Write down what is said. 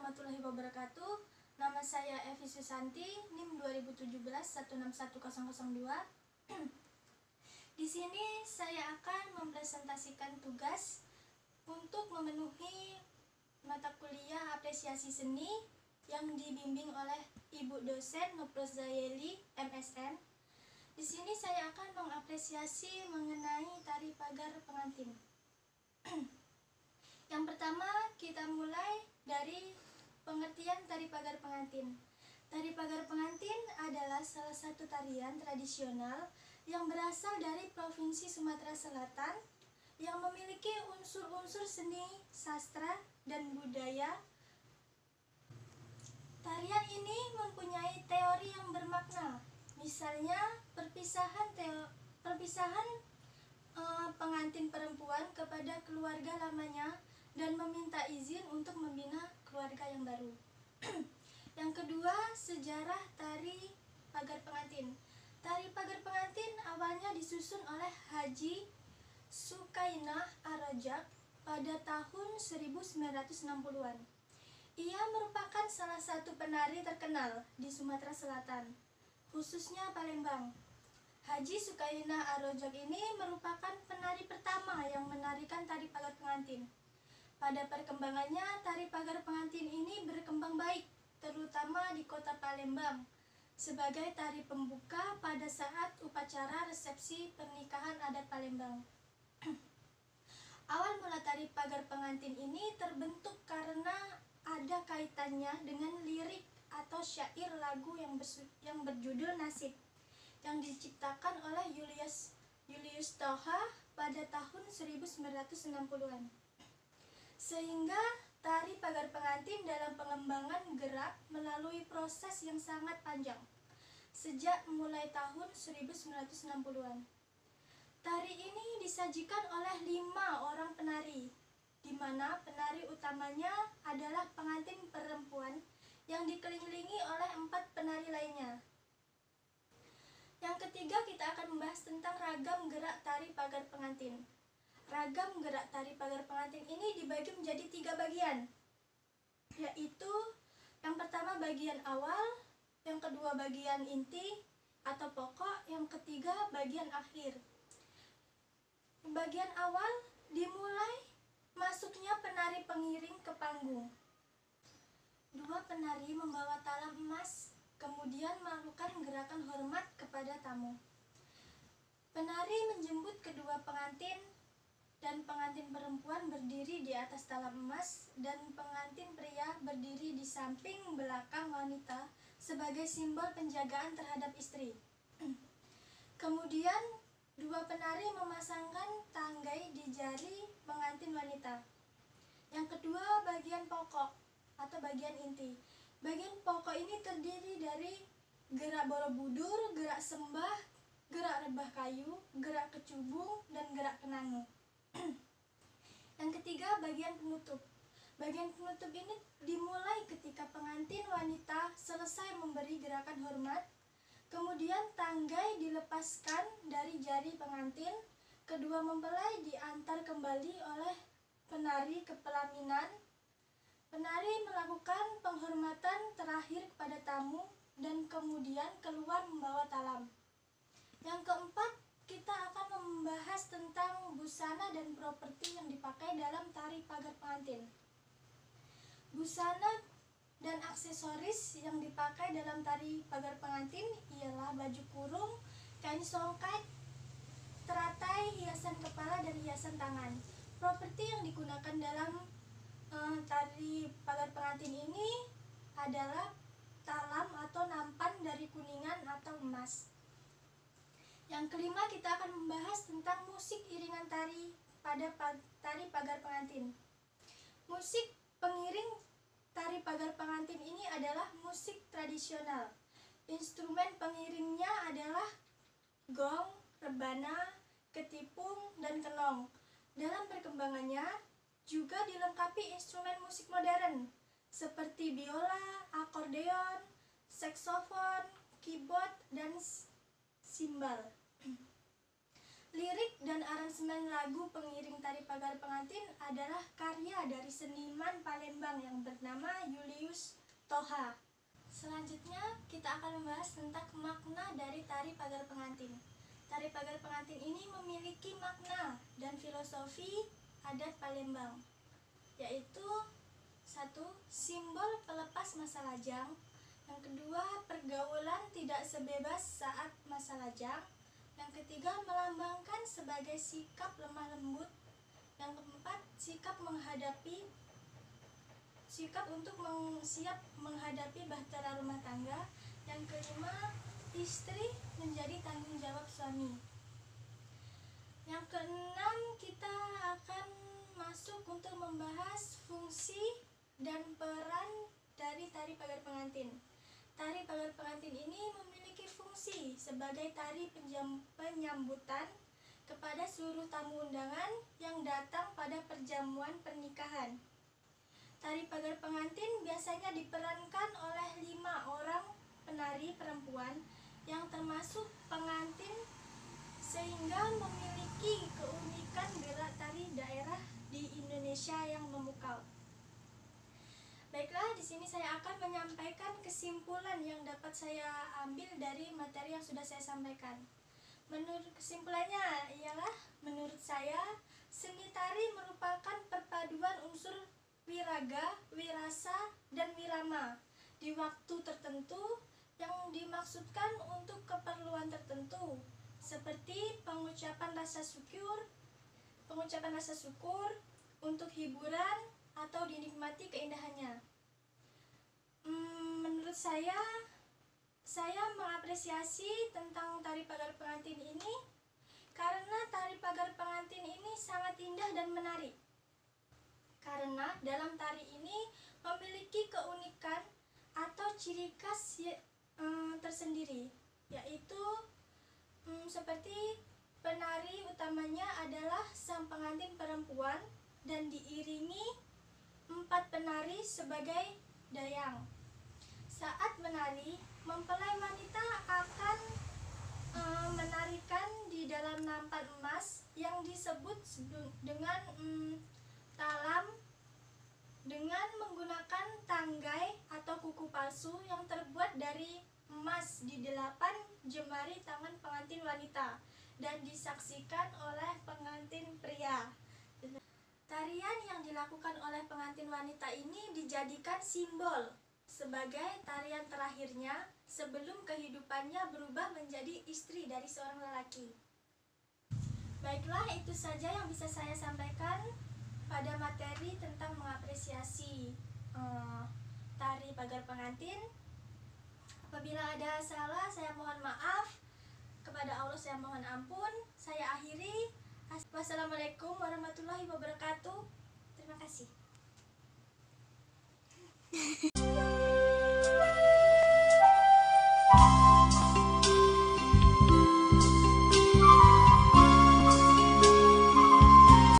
warahmatullahi wabarakatuh. Nama saya Evi Susanti, NIM 2017-161002. Di sini saya akan mempresentasikan tugas untuk memenuhi mata kuliah apresiasi seni yang dibimbing oleh Ibu dosen Nupros Zayeli, MSN. Di sini saya akan mengapresiasi mengenai tari pagar pengantin. Yang pertama, kita mulai dari pengertian tari pagar pengantin. Tari pagar pengantin adalah salah satu tarian tradisional yang berasal dari Provinsi Sumatera Selatan yang memiliki unsur-unsur seni, sastra, dan budaya. Tarian ini mempunyai teori yang bermakna. Misalnya, perpisahan pengantin perempuan kepada keluarga lamanya dan meminta izin untuk membina keluarga yang baru. Yang kedua, sejarah tari pagar pengantin. Tari pagar pengantin awalnya disusun oleh Haji Sukainah Arojak pada tahun 1960-an. Ia merupakan salah satu penari terkenal di Sumatera Selatan, khususnya Palembang. Haji Sukainah Arojak ini merupakan penari pertama yang menarikan tari pagar pengantin. Pada perkembangannya, tari pagar pengantin ini berkembang baik, terutama di kota Palembang, sebagai tari pembuka pada saat upacara resepsi pernikahan adat Palembang. Awal mula tari pagar pengantin ini terbentuk karena ada kaitannya dengan lirik atau syair lagu yang berjudul Nasib, yang diciptakan oleh Julius Toha pada tahun 1960-an. Sehingga tari pagar pengantin dalam pengembangan gerak melalui proses yang sangat panjang sejak mulai tahun 1960-an. Tari ini disajikan oleh 5 orang penari, di mana penari utamanya adalah pengantin perempuan yang dikelilingi oleh 4 penari lainnya. Yang ketiga, kita akan membahas tentang ragam gerak tari pagar pengantin. Ragam gerak tari pagar pengantin ini dibagi menjadi 3 bagian, yaitu yang pertama bagian awal, yang kedua bagian inti atau pokok, yang ketiga bagian akhir. Bagian awal dimulai masuknya penari pengiring ke panggung. 2 penari membawa talam emas, kemudian melakukan gerakan hormat kepada tamu. Penari menjemput kedua pengantin, dan pengantin perempuan berdiri di atas talam emas, dan pengantin pria berdiri di samping belakang wanita sebagai simbol penjagaan terhadap istri. Kemudian 2 penari memasangkan tanggai di jari pengantin wanita. Yang kedua, bagian pokok atau bagian inti. Bagian pokok ini terdiri dari gerak Borobudur, gerak sembah, gerak rebah kayu, gerak kecubung, dan gerak kenangu. Yang ketiga, bagian penutup. Bagian penutup ini dimulai ketika pengantin wanita selesai memberi gerakan hormat, kemudian tanggai dilepaskan dari jari pengantin, kedua mempelai diantar kembali oleh penari ke pelaminan. Penari melakukan penghormatan terakhir kepada tamu dan kemudian keluar membawa talam. Yang keempat, kita akan membahas tentang busana dan properti yang dipakai dalam tari pagar pengantin. Busana dan aksesoris yang dipakai dalam tari pagar pengantin ialah baju kurung, kain songket, teratai, hiasan kepala, dan hiasan tangan. Properti yang digunakan dalam tari pagar pengantin ini adalah talam atau nampan dari kuningan atau emas. Yang kelima, kita akan membahas tentang musik iringan tari pada tari pagar pengantin. Musik pengiring tari pagar pengantin ini adalah musik tradisional. Instrumen pengiringnya adalah gong, rebana, ketipung, dan kenong. Dalam perkembangannya juga dilengkapi instrumen musik modern seperti biola, akordeon, saksofon, keyboard, dan simbal. Lirik dan aransemen lagu pengiring tari pagar pengantin adalah karya dari seniman Palembang yang bernama Julius Toha. Selanjutnya kita akan membahas tentang makna dari tari pagar pengantin. Tari pagar pengantin ini memiliki makna dan filosofi adat Palembang, yaitu satu, simbol pelepas masa lajang. Yang kedua, pergaulan tidak sebebas saat masa lajang. Yang ketiga, melambangkan sebagai sikap lemah lembut. Yang keempat, sikap untuk siap menghadapi bahtera rumah tangga. Yang kelima, istri menjadi tanggung jawab suami. Yang keenam, kita akan masuk untuk membahas fungsi dan peran dari tari pagar pengantin. Tari pagar pengantin ini memiliki fungsi sebagai tari penyambutan kepada seluruh tamu undangan yang datang pada perjamuan pernikahan. Tari pagar pengantin biasanya diperankan oleh 5 orang penari perempuan yang termasuk pengantin, sehingga memiliki keunikan gerak tari daerah di Indonesia yang memukau. Baiklah, di sini saya akan menyampaikan kesimpulan yang dapat saya ambil dari materi yang sudah saya sampaikan. Menurut kesimpulannya ialah, menurut saya, seni tari merupakan perpaduan unsur wiraga, wirasa, dan wirama di waktu tertentu yang dimaksudkan untuk keperluan tertentu, seperti pengucapan rasa syukur untuk hiburan atau dinikmati keindahannya. Menurut saya mengapresiasi tentang tari pagar pengantin ini karena tari pagar pengantin ini sangat indah dan menarik. Karena dalam tari ini memiliki keunikan atau ciri khas tersendiri, yaitu seperti penari utamanya adalah sang pengantin perempuan dan diiringi 4 penari sebagai dayang. Saat menari, mempelai wanita akan menarikan di dalam nampan emas yang disebut dengan talam, dengan menggunakan tanggai atau kuku palsu yang terbuat dari emas di 8 jemari tangan pengantin wanita dan disaksikan oleh pengantin pria. Tarian yang dilakukan oleh pengantin wanita ini dijadikan simbol sebagai tarian terakhirnya sebelum kehidupannya berubah menjadi istri dari seorang lelaki. Baiklah, itu saja yang bisa saya sampaikan pada materi tentang mengapresiasi tari pagar pengantin. Apabila ada salah, saya mohon maaf. Kepada Allah saya mohon ampun. Saya akhiri. Wassalamualaikum warahmatullahi wabarakatuh. Terima kasih.